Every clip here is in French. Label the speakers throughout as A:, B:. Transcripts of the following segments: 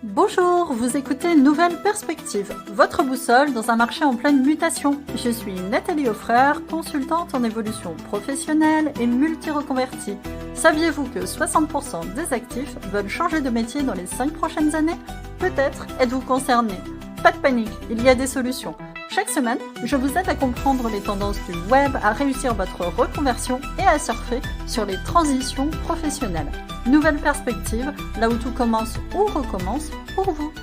A: Bonjour, vous écoutez Nouvelle Perspective, votre boussole dans un marché en pleine mutation. Je suis Nathalie Offrère, consultante en évolution professionnelle et multi-reconvertie. Saviez-vous que 60% des actifs veulent changer de métier dans les 5 prochaines années? Peut-être êtes-vous concerné. Pas de panique, il y a des solutions. Chaque semaine, je vous aide à comprendre les tendances du web, à réussir votre reconversion et à surfer sur les transitions professionnelles. Nouvelle perspective, là où tout commence ou recommence pour vous.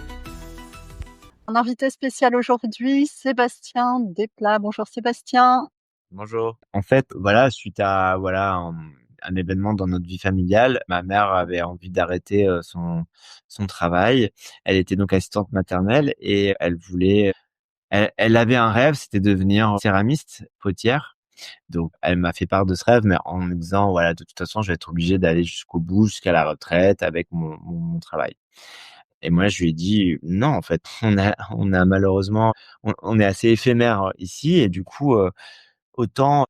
A: Un invité spécial aujourd'hui, Sébastien Desplat. Bonjour Sébastien.
B: Bonjour. En fait, voilà, suite à un événement dans notre vie familiale, ma mère avait envie d'arrêter son travail. Elle était donc assistante maternelle et elle avait un rêve, c'était devenir céramiste, potière. Donc, elle m'a fait part de ce rêve, mais en me disant, voilà, de toute façon, je vais être obligée d'aller jusqu'au bout, jusqu'à la retraite avec mon travail. Et moi, je lui ai dit, non, en fait, on a malheureusement, on est assez éphémère ici et du coup, autant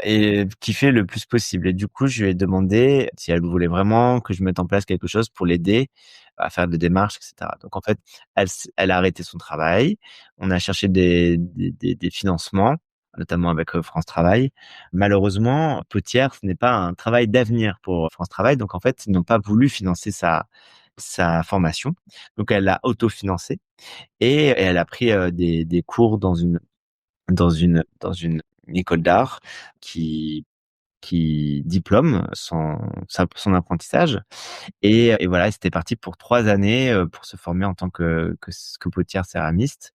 B: et kiffer le plus possible. Et du coup, je lui ai demandé si elle voulait vraiment que je mette en place quelque chose pour l'aider à faire des démarches, et cetera. Donc en fait, elle a arrêté son travail. On a cherché des financements, notamment avec France Travail. Malheureusement, Potière, ce n'est pas un travail d'avenir pour France Travail. Donc en fait, ils n'ont pas voulu financer sa formation. Donc elle l'a autofinancé et elle a pris des cours dans une école d'art qui qui diplôme son apprentissage et voilà, c'était parti pour 3 années, pour se former en tant que potière céramiste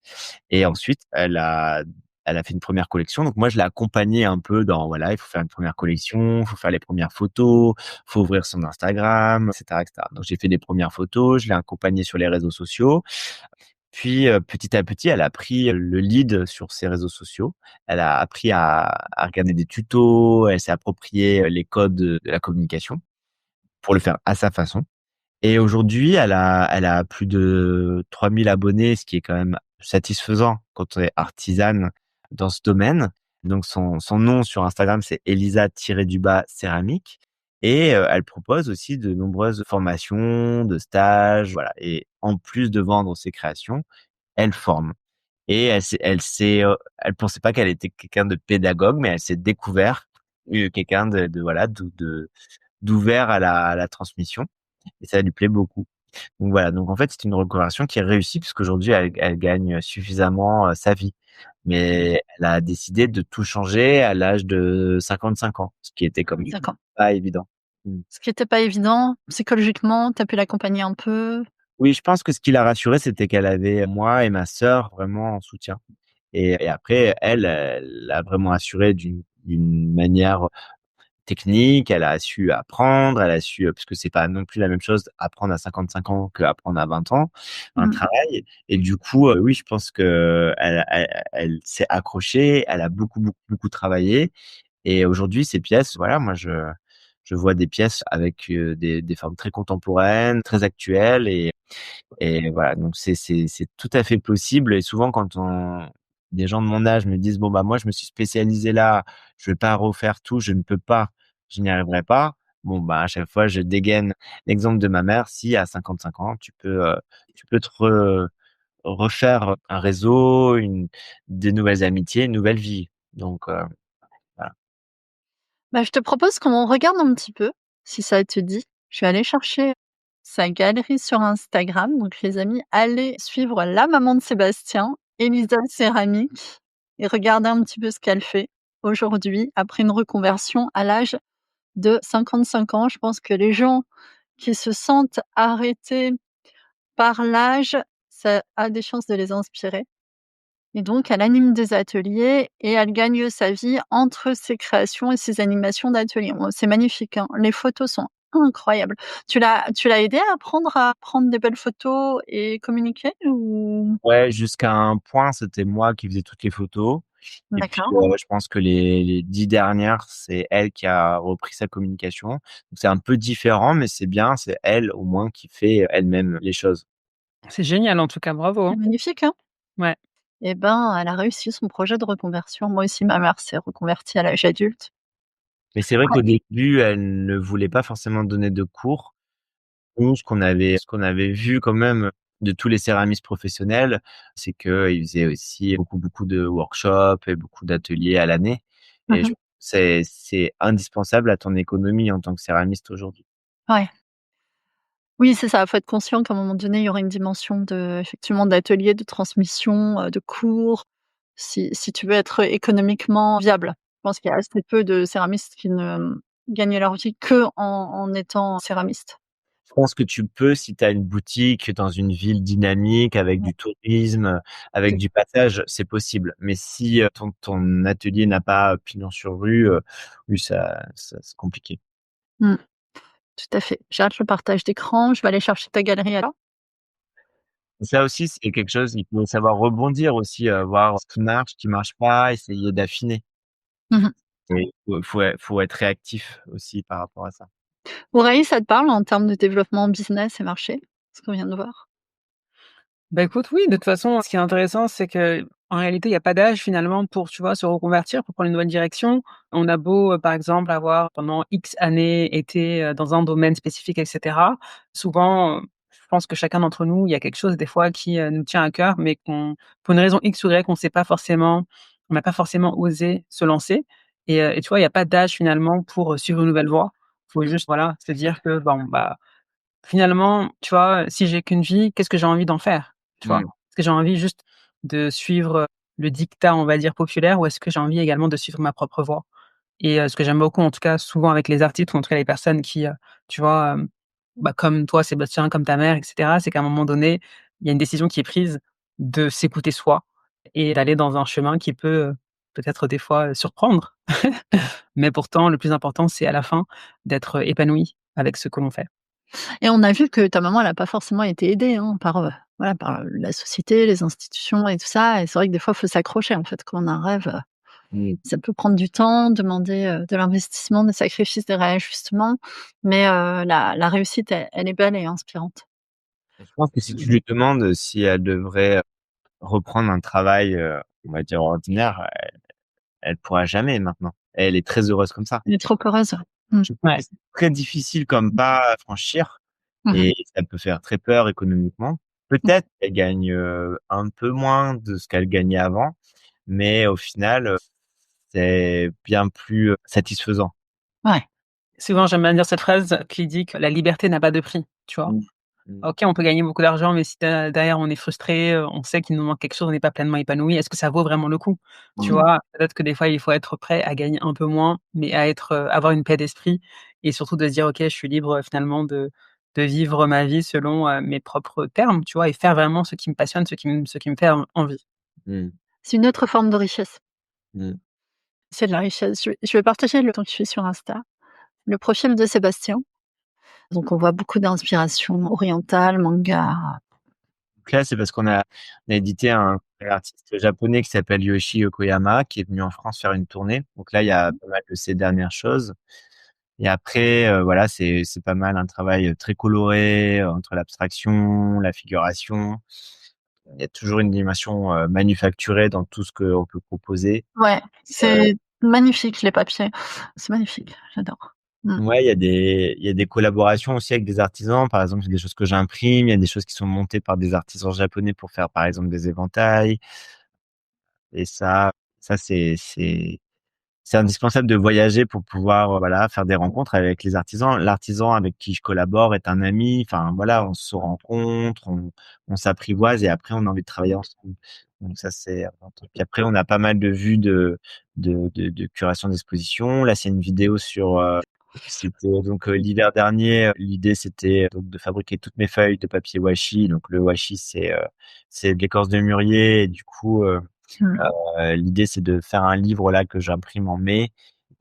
B: et ensuite elle a fait une première collection. Donc moi, je l'ai accompagnée un peu dans voilà, il faut faire une première collection, il faut faire les premières photos, il faut ouvrir son Instagram, et cetera, et cetera. Donc j'ai fait des premières photos, je l'ai accompagnée sur les réseaux sociaux. Puis, petit à petit, elle a pris le lead sur ses réseaux sociaux. Elle a appris à regarder des tutos, elle s'est approprié les codes de la communication pour le faire à sa façon. Et aujourd'hui, elle a plus de 3 000 abonnés, ce qui est quand même satisfaisant quand on est artisane dans ce domaine. Donc son nom sur Instagram, c'est Elisa-céramique et elle propose aussi de nombreuses formations, de stages, voilà et en plus de vendre ses créations, elle forme et elle pensait pas qu'elle était quelqu'un de pédagogue, mais elle s'est découvert, quelqu'un de voilà, d'ouvert à la transmission et ça lui plaît beaucoup. Donc voilà, donc en fait, c'est une reconversion qui est réussie puisqu'aujourd'hui elle gagne suffisamment, sa vie. Mais elle a décidé de tout changer à l'âge de 55 ans, ce qui était comme
A: D'accord.
B: pas évident. Mmh.
A: Ce qui n'était pas évident, psychologiquement, tu as pu l'accompagner un peu.
B: Oui, je pense que ce qui l'a rassurée, c'était qu'elle avait moi et ma sœur vraiment en soutien. Et après, elle a vraiment assuré d'une manière technique, elle a su apprendre, elle a su, parce que c'est pas non plus la même chose apprendre à 55 ans qu'apprendre à 20 ans, un
A: Mmh.
B: travail. Et du coup, oui, je pense que elle s'est accrochée, elle a beaucoup, beaucoup, beaucoup travaillé. Et aujourd'hui, ces pièces, voilà, moi, je vois des pièces avec des formes très contemporaines, très actuelles et voilà, donc c'est tout à fait possible et souvent quand on des gens de mon âge me disent: «Bon, bah, moi, je me suis spécialisé là, je vais pas refaire tout, je ne peux pas, je n'y arriverai pas». Bon, bah, à chaque fois, je dégaine l'exemple de ma mère. Si à 55 ans, tu peux te refaire un réseau, des nouvelles amitiés, une nouvelle vie. Donc voilà.
A: Bah, je te propose qu'on regarde un petit peu, si ça te dit. Je vais aller chercher sa galerie sur Instagram. Donc les amis, allez suivre la maman de Sébastien, Elisa Céramique, et regarder un petit peu ce qu'elle fait aujourd'hui, après une reconversion à l'âge de 55 ans. Je pense que les gens qui se sentent arrêtés par l'âge, ça a des chances de les inspirer. Et donc elle anime des ateliers et elle gagne sa vie entre ses créations et ses animations d'ateliers. C'est magnifique, hein. Les photos sont incroyables. Tu l'as aidée à apprendre à prendre des belles photos et communiquer ou?
B: Ouais, jusqu'à un point, c'était moi qui faisais toutes les photos et puis,
A: D'accord.
B: je pense que les 10 dernières, c'est elle qui a repris sa communication. Donc c'est un peu différent, mais c'est bien, c'est elle au moins qui fait elle-même les choses.
C: C'est génial en tout cas, bravo,
A: C'est
C: hein.
A: magnifique, hein?
C: Ouais.
A: Et ben, elle a réussi son projet de reconversion. Moi aussi, ma mère s'est reconvertie à l'âge adulte.
B: Mais c'est vrai
A: Ouais.
B: qu'au début, elle ne voulait pas forcément donner de cours. nous, ce qu'on avait vu quand même de tous les céramistes professionnels, c'est qu'ils faisaient aussi beaucoup de workshops et beaucoup d'ateliers à l'année et
A: Mmh.
B: c'est indispensable à ton économie en tant que céramiste aujourd'hui.
A: Ouais. Oui, c'est ça, faut être conscient qu'à un moment donné, il y aura une dimension de effectivement d'atelier, de transmission, de cours, si tu veux être économiquement viable. Je pense qu'il y a assez peu de céramistes qui ne, gagnent leur vie qu'en étant céramistes.
B: Je pense que tu peux si tu as une boutique dans une ville dynamique avec
A: Ouais,
B: du tourisme, avec
A: c'est
B: du passage, c'est possible. Mais si, ton atelier n'a pas, pignon sur rue, oui ça c'est compliqué.
A: mmh, tout à fait. J'arrête le partage d'écran, je vais aller chercher ta galerie alors.
B: Ça aussi, c'est quelque chose, il faut savoir rebondir aussi, voir ce qui marche pas, essayer d'affiner
A: Mmh.
B: et faut être réactif aussi par rapport à ça.
A: Oraï, ça te parle en termes de développement business et marché? Ce qu'on vient de voir?
C: Bah, écoute, oui, de toute façon, ce qui est intéressant, c'est que en réalité, il y a pas d'âge finalement pour, tu vois, se reconvertir, pour prendre une nouvelle direction. On a beau, par exemple, avoir pendant X années été, dans un domaine spécifique et cetera. Souvent, je pense que chacun d'entre nous, il y a quelque chose des fois qui, nous tient à cœur, mais qu'on pour une raison X ou Y, on n'a pas forcément osé se lancer et tu vois, il y a pas d'âge finalement pour, suivre une nouvelle voie. Faut juste, voilà, se dire que bon, bah, finalement, tu vois, si j'ai qu'une vie, qu'est-ce que j'ai envie d'en faire? Tu vois?
B: Mmh.
C: Est-ce que j'ai envie juste de suivre, le diktat, on va dire, populaire ou est-ce que j'ai envie également de suivre ma propre voie? Et ce que j'aime beaucoup, en tout cas, souvent avec les artistes ou en tout cas les personnes qui, tu vois, bah, comme toi, Sébastien, comme ta mère et cetera, c'est qu'à un moment donné, il y a une décision qui est prise de s'écouter soi et d'aller dans un chemin qui peut, peut-être des fois, surprendre. Mais pourtant, le plus important, c'est à la fin d'être, épanoui avec ce que l'on fait.
A: Et on a vu que ta maman, elle a pas forcément été aidée, hein, par, voilà, par la société, les institutions et tout ça et c'est vrai que des fois, il faut s'accrocher, en fait, quand on a un rêve,
B: Mmh.
A: ça peut prendre du temps, demander, de l'investissement, des sacrifices, des réajustements, mais la réussite, elle est belle et inspirante.
B: Je pense que si tu lui demandes si elle devrait reprendre un travail, on va dire ordinaire, elle pourra jamais maintenant. Elle est très heureuse comme ça.
A: Elle est trop heureuse. Mmh.
B: Je trouve que
C: Ouais.
B: c'est très difficile comme pas à franchir
A: Mmh mh.
B: et ça peut faire très peur économiquement.
A: Mmh.
B: Peut-être qu'elle gagne, un peu moins de ce qu'elle gagnait avant, mais au final, c'est bien plus, satisfaisant.
A: Ouais.
C: Souvent, j'aime bien dire cette phrase qui dit que la liberté n'a pas de prix, tu vois?
B: Mmh. Mmh.
C: OK, on peut gagner beaucoup d'argent, mais si derrière on est frustré, on sait qu'il nous manque quelque chose, on n'est pas pleinement épanoui, est-ce que ça vaut vraiment le coup? Tu
B: Mmh.
C: vois? Peut-être que des fois, il faut être prêt à gagner un peu moins, mais à être, avoir une paix d'esprit et surtout de se dire: «OK, je suis libre, finalement de vivre ma vie selon, mes propres termes», tu vois? Et faire vraiment ce qui me passionne, ce qui me fait envie.
B: Mmh.
A: C'est une autre forme de richesse.
B: Mmh.
A: C'est de la richesse. Je vais partager le temps que je suis sur Insta, le profil de Sébastien. Donc on voit beaucoup d'inspiration orientale, manga.
B: Donc là, c'est parce qu'on a édité un artiste japonais qui s'appelle Yoshi Yokoyama, qui est venu en France faire une tournée. Donc là, il y a pas mal de ses dernières choses et après, voilà, c'est pas mal un travail, très coloré, entre l'abstraction, la figuration. Il y a toujours une dimension, manufacturée dans tout ce qu'on peut proposer.
A: Ouais, c'est magnifique les papiers. C'est magnifique, j'adore. Mmh.
B: Ouais, il y a des collaborations aussi avec des artisans. Par exemple, il y a des choses que j'imprime, il y a des choses qui sont montées par des artisans japonais pour faire, par exemple, des éventails et ça c'est indispensable de voyager pour pouvoir, voilà, faire des rencontres avec les artisans. L'artisan avec qui je collabore est un ami, enfin voilà, on se rencontre, on s'apprivoise et après on a envie de travailler ensemble. Donc ça, c'est important. Puis après, on a pas mal de vues de curation d'exposition. Là, c'est une vidéo sur, c'était donc, l'hiver dernier, l'idée c'était, donc de fabriquer toutes mes feuilles de papier washi. Donc le washi, c'est de l'écorce de mûrier et du coup,
A: Mmh.
B: l'idée, c'est de faire un livre là que j'imprime en mai,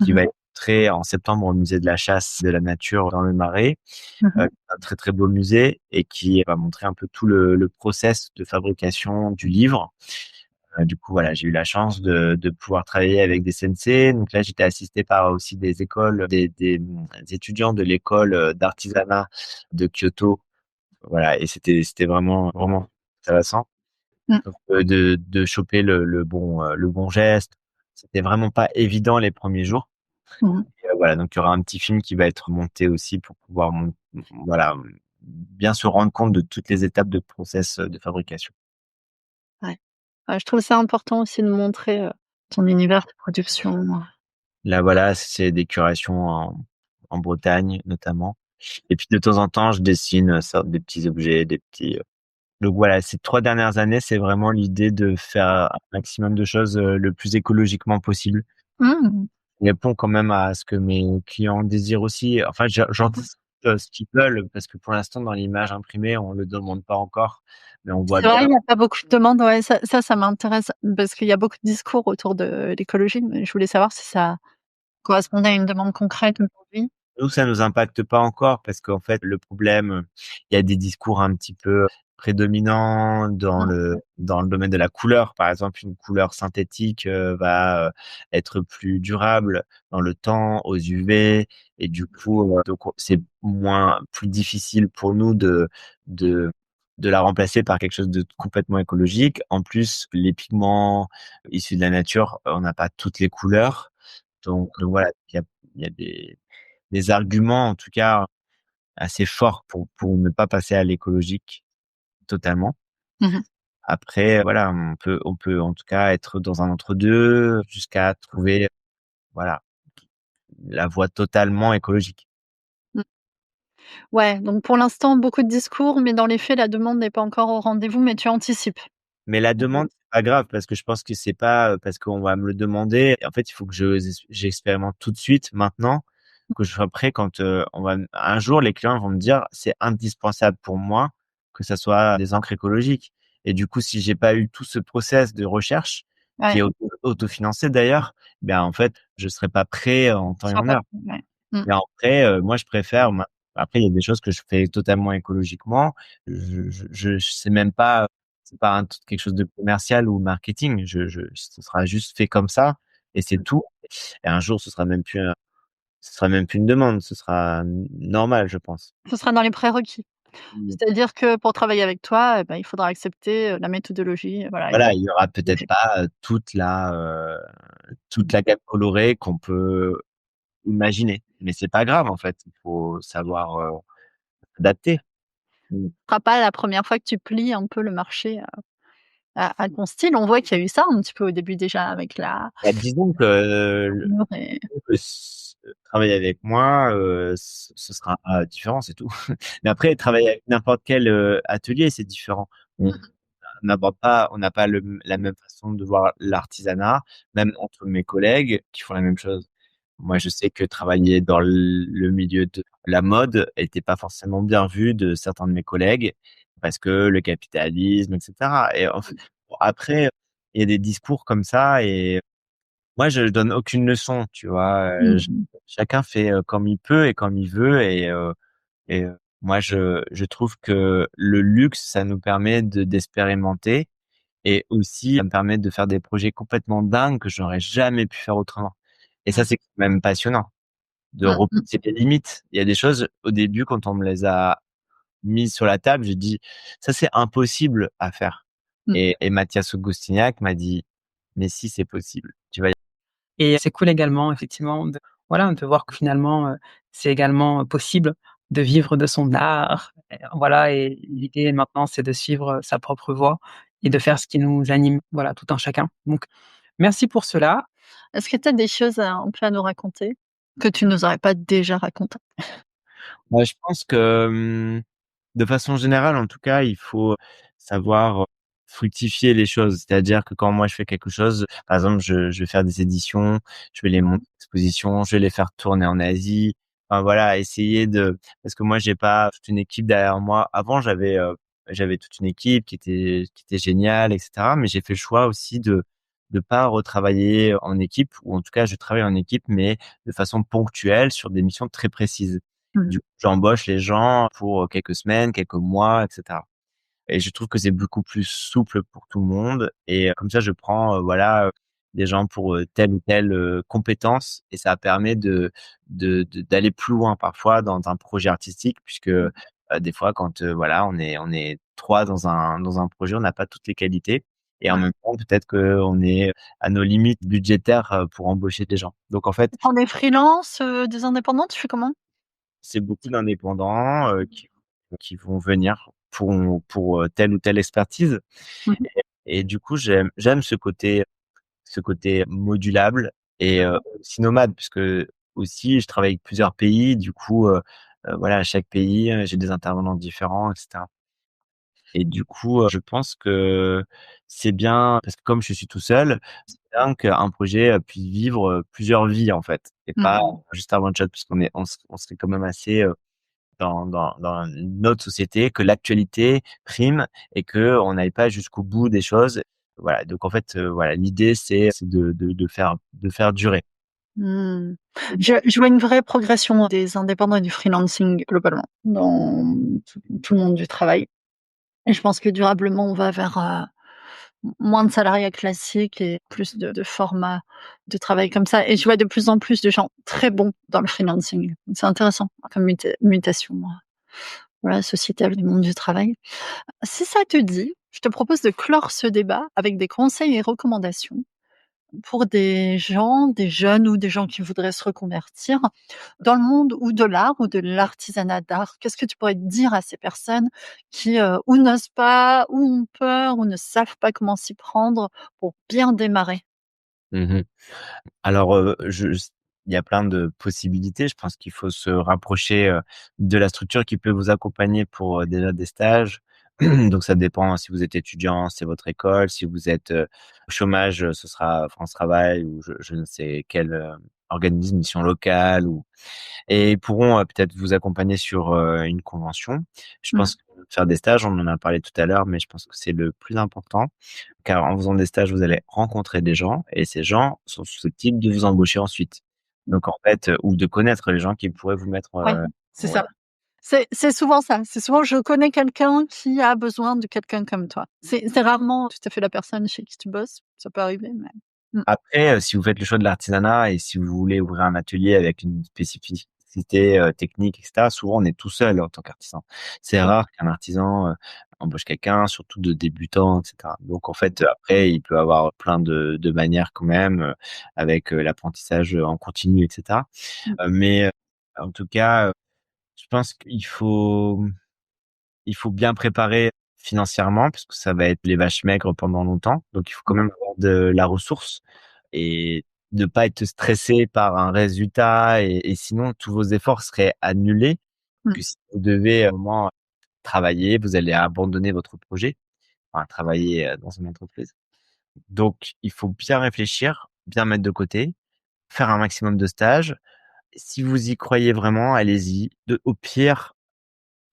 B: qui
A: Mmh
B: va
A: mh.
B: être montré en septembre au musée de la chasse de la nature dans le Marais,
A: Mmh.
B: un très, très beau musée et qui va montrer un peu tout le process de fabrication du livre. Du coup, voilà, j'ai eu la chance de pouvoir travailler avec des sensei. Donc là, j'étais assisté par aussi des écoles, des étudiants de l'école, d'artisanat de Kyoto. Voilà et c'était vraiment, vraiment intéressant.
A: Mmh.
B: Donc, de choper le bon geste. C'était vraiment pas évident les premiers jours
A: Mmh.
B: et voilà, donc il y aura un petit film qui va être monté aussi pour pouvoir voilà, bien se rendre compte de toutes les étapes de process, de fabrication.
A: Ouais. Ouais, je trouve ça important aussi de montrer, ton univers de production.
B: Là, voilà, c'est des curations en Bretagne, notamment. Et puis, de temps en temps, je dessine, ça des petits objets, des petits, donc voilà, ces 3 dernières années, c'est vraiment l'idée de faire un maximum de choses, le plus écologiquement possible.
A: Mmh.
B: Répond quand même à ce que mes clients désirent aussi. Enfin, j'anticipe, ce qu'ils veulent parce que pour l'instant, dans l'image imprimée, on le demande pas encore, mais on voit
A: C'est vrai,
B: bien.
A: il y a pas beaucoup de demandes, ouais, ça m'intéresse parce qu'il y a beaucoup de discours autour de l'écologie, mais je voulais savoir si ça correspondait à une demande concrète aujourd'hui.
B: Nous, ça nous impacte pas encore parce qu'en fait, le problème, il y a des discours un petit peu prédominants
A: Mmh.
B: dans le domaine de la couleur. Par exemple, une couleur synthétique, va, être plus durable dans le temps, aux UV et du coup, donc c'est plus difficile pour nous de de la remplacer par quelque chose de complètement écologique. En plus, les pigments issus de la nature, on n'a pas toutes les couleurs. Donc voilà, il y a des arguments, en tout cas, assez forts pour ne pas passer à l'écologique totalement.
A: Mmh mh.
B: Après, voilà, on peut en tout cas être dans un entre-deux jusqu'à trouver, voilà, la voie totalement écologique.
A: Mmh. Ouais, donc pour l'instant, beaucoup de discours, mais dans les faits, la demande n'est pas encore au rendez-vous, mais tu anticipes?
B: Mais la
A: Mmh.
B: demande, c'est pas grave parce que je pense que c'est pas, parce qu'on va me le demander. En fait, il faut que j'expérimente tout de suite, maintenant, que je sois prêt quand, on va un jour, les clients vont me dire: «C'est indispensable pour moi que ça soit des encres écologiques» et du coup, si j'ai pas eu tout ce process de recherche, qui
A: Ouais,
B: est autofinancé d'ailleurs, ben, en fait, je serai pas prêt en temps
A: tu
B: et
A: seras
B: en
A: pas
B: heure.
A: ouais. Mmh.
B: Mais après, moi, je préfère après, il y a des choses que je fais totalement écologiquement. Je sais même pas, c'est pas quelque chose de commercial ou marketing. Ce sera juste fait comme ça et c'est tout et un jour, ce sera même plus une demande, ce sera normal, je pense.
A: Ce sera dans les prérequis.
B: Mmh.
A: C'est-à-dire que pour travailler avec toi, il faudra accepter, la méthodologie, voilà,
B: Voilà, il y aura peut-être pas, toute la gamme colorée qu'on peut imaginer. Mais c'est pas grave, en fait. Il faut savoir, adapter. Mmh.
A: sera pas la première fois que tu plies un peu le marché à ton style. On voit qu'il y a eu ça un petit peu au début déjà avec la
B: Bah, disons que,
A: l'armure et
B: travailler avec moi, ce sera différent, c'est tout. Mais après, travailler avec n'importe quel, atelier, c'est différent. On n'a pas la même façon de voir l'artisanat, même entre mes collègues qui font la même chose. Moi, je sais que travailler dans le milieu de la mode était pas forcément bien vu de certains de mes collègues parce que le capitalisme et cetera et en fait, bon, après, il y a des discours comme ça et moi, je donne aucune leçon, tu vois? J
A: mmh.
B: Chacun fait, comme il peut et comme il veut moi, je trouve que le luxe, ça nous permet d'expérimenter et aussi ça me permet de faire des projets complètement dingues que je n'aurais jamais pu faire autrement et ça, c'est quand même passionnant de
A: Mmh mh.
B: repousser les limites. Il y a des choses, au début, quand on me les a mises sur la table, j'ai dit: «Ça, c'est impossible à faire»
A: Mmh.
B: et Mathias Augustiniak m'a dit: «Mais si, c'est possible, tu vas y».
C: Et c'est cool également effectivement de voilà, de voir que finalement, c'est également, possible de vivre de son art, voilà et l'idée maintenant c'est de suivre, sa propre voie et de faire ce qui nous anime, voilà, tout un chacun. Donc merci pour cela.
A: Est-ce que tu as des choses un peu à nous raconter, que tu nous aurais pas déjà racontées?
B: Bah, je pense que, de façon générale, en tout cas, il faut savoir, fructifier les choses. C'est-à-dire que quand moi je fais quelque chose, par exemple, je vais faire des éditions, je vais les monter en exposition, je vais les faire tourner en Asie. Enfin voilà, essayer de parce que moi j'ai pas toute une équipe derrière moi. Avant j'avais toute une équipe qui était géniale et cetera, mais j'ai fait le choix aussi de pas retravailler en équipe ou en tout cas je travaille en équipe, mais de façon ponctuelle sur des missions très précises.
A: Mmh.
B: Du coup, j'embauche les gens pour, quelques semaines, quelques mois et cetera et je trouve que c'est beaucoup plus souple pour tout le monde et comme ça, je prends, voilà, des gens pour, telle ou telle, compétence et ça permet d'aller plus loin parfois dans un projet artistique puisque, des fois quand, voilà, on est 3 dans un projet, on n'a pas toutes les qualités et en
A: Ouais.
B: même temps, peut-être qu'on est à nos limites budgétaires, pour embaucher des gens. Donc en fait,
A: Tu prends des freelances, des indépendants, tu fais comment?
B: c'est beaucoup d'indépendants, qui vont venir pour telle ou telle expertise.
A: Mmh mh.
B: Et du coup, j'aime ce côté modulable et aussi nomade puisque aussi je travaille avec plusieurs pays. Du coup, voilà, à chaque pays, j'ai des intervenants différents et cetera. Et du coup, je pense que c'est bien parce que comme je suis tout seul, c'est bien qu'un projet, puisse vivre, plusieurs vies, en fait et pas
A: Mmh.
B: juste un one shot puisqu'on est on serait quand même assez, dans notre société que l'actualité prime et qu'on n'aille pas jusqu'au bout des choses. Voilà, donc en fait, voilà, l'idée c'est de faire durer.
A: Mmh. Je vois une vraie progression des indépendants et du freelancing globalement dans tout le monde du travail et je pense que durablement on va vers, moins de salariat classique et plus de formats de travail comme ça et je vois de plus en plus de gens très bons dans le freelancing. C'est intéressant comme mutation, voilà, sociétale du monde du travail. Si ça te dit, je te propose de clore ce débat avec des conseils et recommandations pour des gens, des jeunes ou des gens qui voudraient se reconvertir dans le monde ou de l'art ou de l'artisanat d'art. Qu'est-ce que tu pourrais dire à ces personnes qui, ou n'osent pas, ou ont peur, ou ne savent pas comment s'y prendre pour bien démarrer?
B: Mmh. Alors, je il y a plein de possibilités. Je pense qu'il faut se rapprocher, de la structure qui peut vous accompagner pour, déjà des stages. Donc ça dépend si vous êtes étudiant, c'est votre école. Si vous êtes, au chômage, ce sera France Travail ou je ne sais quel, organisme, mission locale ou et ils pourront, peut-être vous accompagner sur, une convention. Je
A: Mmh.
B: pense que faire des stages, on en a parlé tout à l'heure, mais je pense que c'est le plus important. Car en faisant des stages, vous allez rencontrer des gens et ces gens sont susceptibles de vous embaucher ensuite. Donc en fait, ou de connaître les gens qui pourraient vous mettre,
A: Ouais, c'est
B: ouais.
A: ça. C'est souvent ça. C'est souvent: «Je connais quelqu'un qui a besoin de quelqu'un comme toi». C'est rarement tout à fait la personne chez qui tu bosses. Ça peut arriver, mais mmh,
B: Après, si vous faites le choix de l'artisanat et si vous voulez ouvrir un atelier avec une spécificité, technique et cetera, souvent on est tout seul en tant qu'artisan. C'est
A: oui,
B: rare qu'un artisan, embauche quelqu'un, surtout de débutant et cetera. Donc en fait, après il peut avoir plein de manières quand même, avec, l'apprentissage, en continu et cetera.
A: mmh,
B: Mais, en tout cas, je pense qu'il faut bien préparer financièrement parce que ça va être les vaches maigres pendant longtemps. Donc il faut quand même avoir de la ressource et ne pas être stressé par un résultat et sinon tous vos efforts seraient annulés.
A: mmh,
B: Que si vous devez à un moment travailler, vous allez abandonner votre projet, enfin travailler, dans une entreprise. Donc il faut bien réfléchir, bien mettre de côté, faire un maximum de stages. Si vous y croyez vraiment, allez-y. Au pire,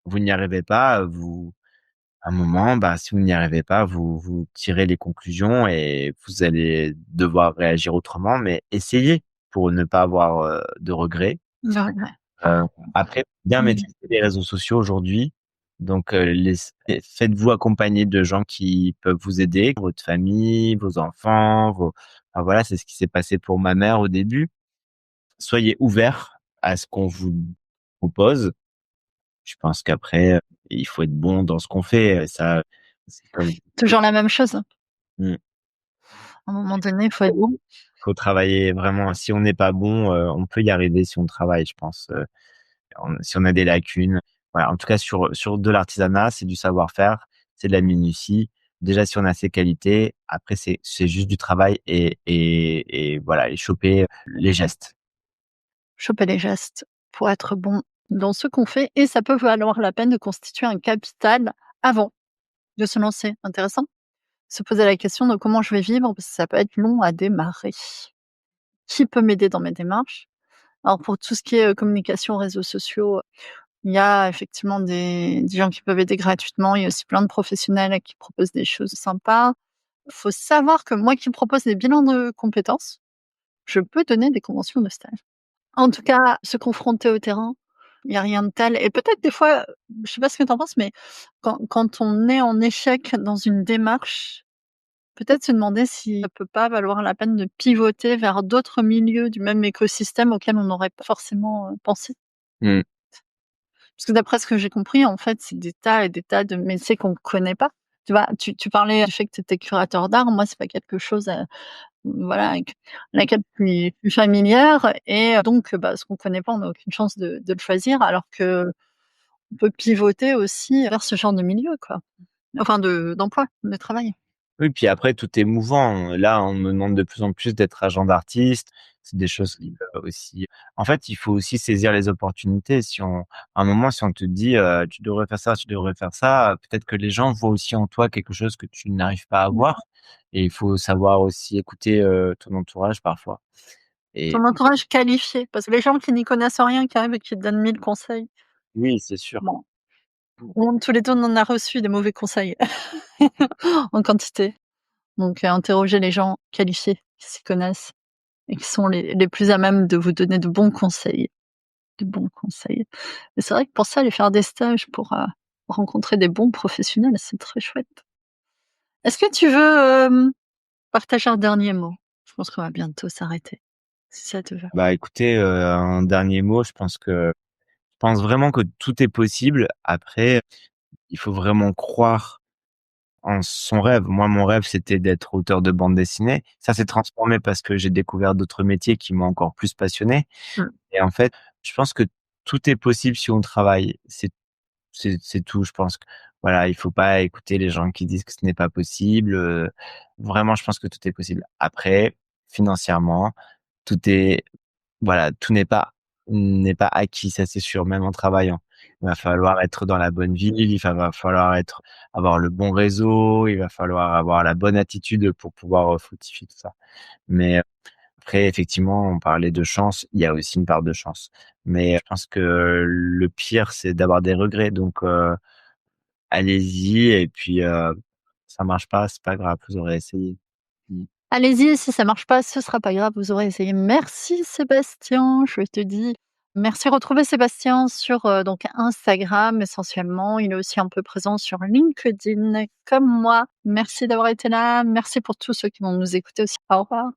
B: vous n'y arrivez pas, à un moment, bah, si vous n'y arrivez pas, vous tirez les conclusions et vous allez devoir réagir autrement, mais essayez pour ne pas avoir, de regrets.
A: de regret.
B: Heu, Après, bien
A: Mmh.
B: maîtriser les réseaux sociaux aujourd'hui, donc faites-vous accompagner de gens qui peuvent vous aider, votre famille, vos enfants, enfin voilà, c'est ce qui s'est passé pour ma mère au début. Soyez ouverts à ce qu'on vous propose. Je pense qu'après, il faut être bon dans ce qu'on fait, ça, c'est comme
A: Toujours la même chose.
B: mmh,
A: À un moment donné, il faut être bon.
B: faut travailler vraiment. Si on n'est pas bon, on peut y arriver si on travaille, je pense, si on a des lacunes. Voilà, en tout cas sur de l'artisanat, c'est du savoir-faire, c'est de la minutie. Déjà, si on a ces qualités, après c'est juste du travail et voilà et choper les gestes.
A: Choper les gestes pour être bon dans ce qu'on fait et ça peut valoir la peine de constituer un capital avant de se lancer. Intéressant. Se poser la question de comment je vais vivre, parce que ça peut être long à démarrer. Qui peut m'aider dans mes démarches? Alors pour tout ce qui est, communication, réseaux sociaux, il y a effectivement des gens qui peuvent aider gratuitement. Il y a aussi plein de professionnels qui proposent des choses sympas. Il faut savoir que moi qui propose des bilans de compétences, je peux donner des conventions de stage. En tout cas, se confronter au terrain, il y a rien de tel et peut-être des fois, je sais pas ce que tu en penses, mais quand on est en échec dans une démarche, peut-être se demander si ça peut pas valoir la peine de pivoter vers d'autres milieux du même écosystème auquel on n'aurait pas forcément, pensé.
B: Mmh.
A: Parce que d'après ce que j'ai compris, en fait, c'est des tas et des tas de métiers qu'on connaît pas. Tu vois? Tu parlais du fait que tu étais curateur d'art. Moi, c'est pas quelque chose, voilà, avec laquelle je suis plus familière et donc bah, ce qu'on connaît pas, on a aucune chance de le choisir alors que on peut pivoter aussi vers ce genre de milieu, quoi. Enfin d'emploi, de travail.
B: Oui, puis après tout est mouvant. Là, on me demande de plus en plus d'être agent d'artiste. C'est des choses qui peuvent aussi en fait, il faut aussi saisir les opportunités. Si on à un moment, si on te dit, «Tu devrais faire ça, tu devrais faire ça», peut-être que les gens voient aussi en toi quelque chose que tu n'arrives pas à
A: Mmh.
B: voir et il faut savoir aussi écouter, ton entourage parfois et
A: Ton entourage qualifié, parce que les gens qui n'y connaissent rien, qui arrivent et qui te donnent 1000 conseils,
B: oui, c'est sûr.
A: bon, tous les 2 on en a reçu des mauvais conseils en quantité. Donc interrogez les gens qualifiés qui s'y connaissent et qui sont les plus à même de vous donner de bons conseils, de bons conseils. Et c'est vrai que pour ça, aller faire des stages pour, rencontrer des bons professionnels, c'est très chouette. Est-ce que tu veux, partager un dernier mot? Je pense qu'on va bientôt s'arrêter, si ça te va.
B: Bah, écoutez, un dernier mot, je pense vraiment que tout est possible. Après, il faut vraiment croire en son rêve. Moi, mon rêve, c'était d'être auteur de bande dessinée. Ça s'est transformé parce que j'ai découvert d'autres métiers qui m'ont encore plus passionné
A: Mmh.
B: et en fait, je pense que tout est possible si on travaille. C'est tout. Je pense que, voilà, il faut pas écouter les gens qui disent que ce n'est pas possible, vraiment, je pense que tout est possible. Après, financièrement, tout est voilà, tout n'est pas acquis, ça c'est sûr, même en travaillant. Il va falloir être dans la bonne ville, va falloir avoir le bon réseau, il va falloir avoir la bonne attitude pour pouvoir, fructifier tout ça. Mais, après effectivement, on parlait de chance, il y a aussi une part de chance. Mais je pense que le pire, c'est d'avoir des regrets donc, allez-y et puis, ça marche pas, c'est pas grave, vous aurez essayé. Mmh.
A: Allez-y, si ça marche pas, ce sera pas grave, vous aurez essayé. Merci Sébastien, je te dis merci. Retrouvez Sébastien sur, donc Instagram essentiellement. Il est aussi un peu présent sur LinkedIn comme moi. Merci d'avoir été là. Merci pour tous ceux qui vont nous écouter aussi. Au revoir.